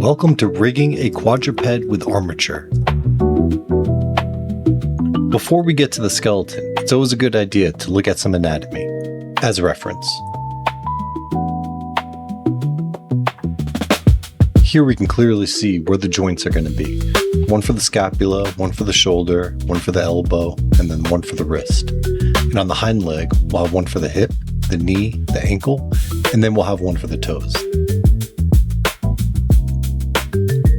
Welcome to rigging a quadruped with Armature. Before we get to the skeleton, it's always a good idea to look at some anatomy as a reference. Here we can clearly see where the joints are going to be. One for the scapula, one for the shoulder, one for the elbow, and then one for the wrist. And on the hind leg, we'll have one for the hip, the knee, the ankle, and then we'll have one for the toes.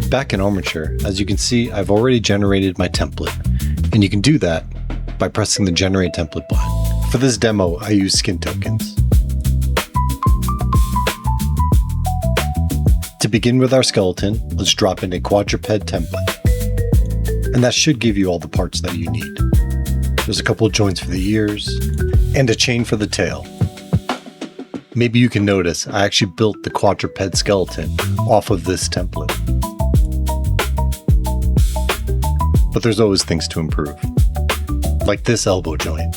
Back in Armature, as you can see, I've already generated my template, and you can do that by pressing the Generate Template button. For this demo, I use skin tokens. To begin with our skeleton, let's drop in a quadruped template, and that should give you all the parts that you need. There's a couple of joints for the ears, and a chain for the tail. Maybe you can notice I actually built the quadruped skeleton off of this template. But there's always things to improve, like this elbow joint.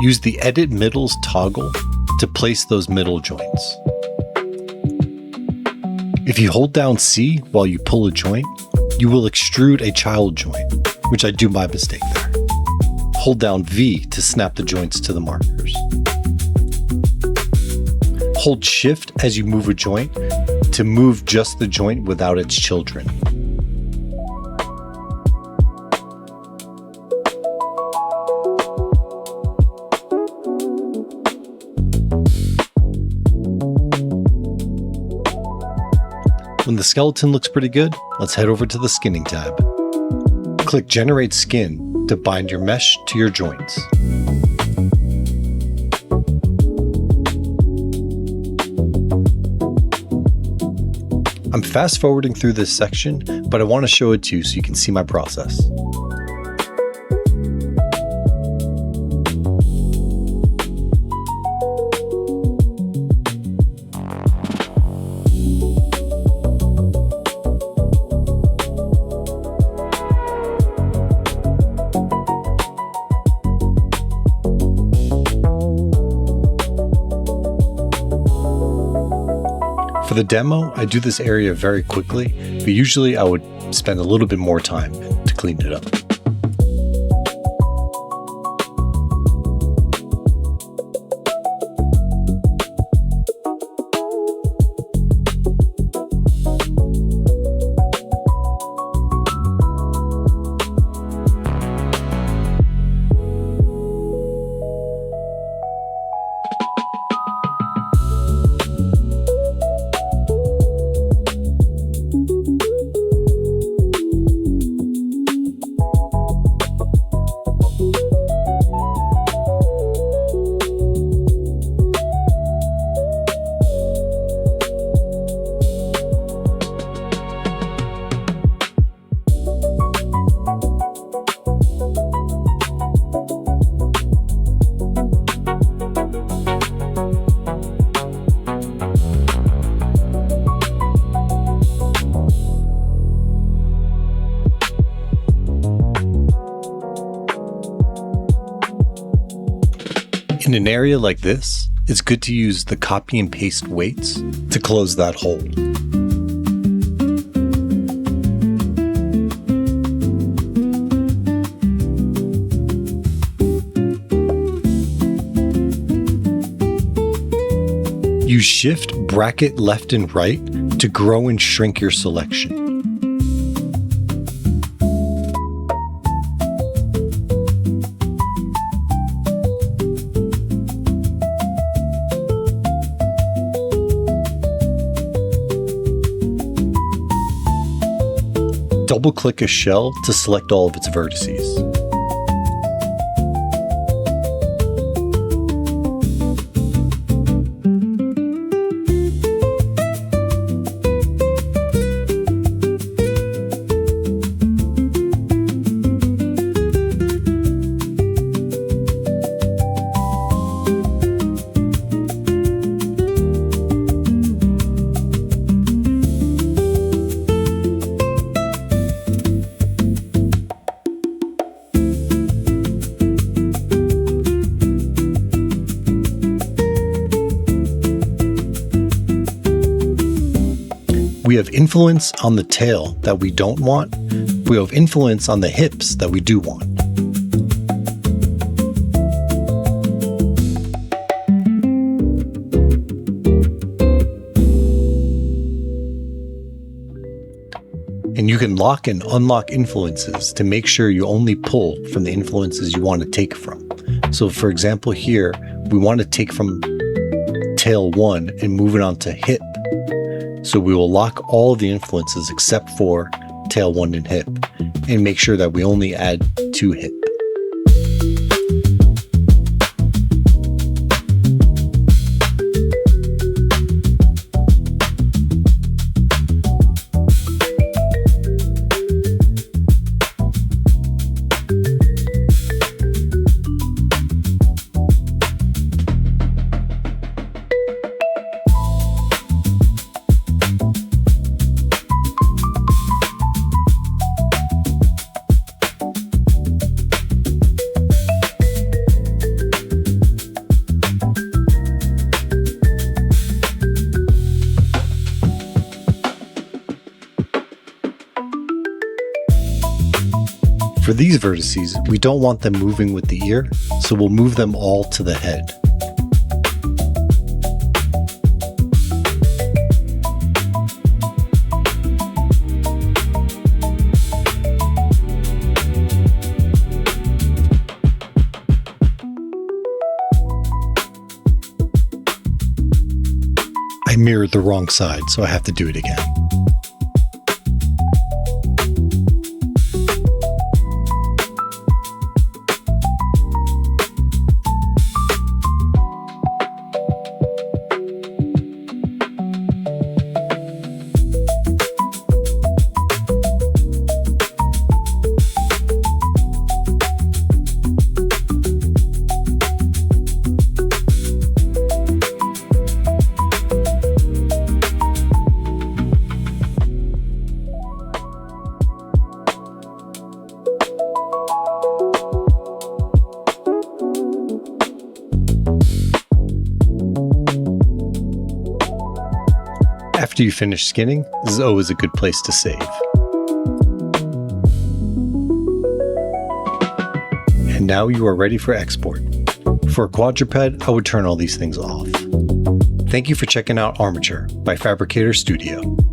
Use the Edit Middles toggle to place those middle joints. If you hold down C while you pull a joint, you will extrude a child joint, which I do by mistake there. Hold down V to snap the joints to the markers. Hold Shift as you move a joint to move just the joint without its children. When the skeleton looks pretty good, let's head over to the skinning tab. Click Generate Skin to bind your mesh to your joints. I'm fast forwarding through this section, but I want to show it to you so you can see my process. For the demo, I do this area very quickly, but usually I would spend a little bit more time to clean it up. In an area like this, it's good to use the copy and paste weights to close that hole. Use Shift, bracket left and right to grow and shrink your selection. Double-click a shell to select all of its vertices. have influence on the tail that we don't want. We have influence on the hips that we do want. And you can lock and unlock influences to make sure you only pull from the influences you want to take from. So for example, here, we want to take from tail 1 and move it on to hip. So we will lock all of the influences except for tail 1 and hip, and make sure that we only add to hip. For these vertices, we don't want them moving with the ear, so we'll move them all to the head. I mirrored the wrong side, so I have to do it again. After you finish skinning, this is always a good place to save. And now you are ready for export. For a quadruped, I would turn all these things off. Thank you for checking out Armature by FabricatorStudio.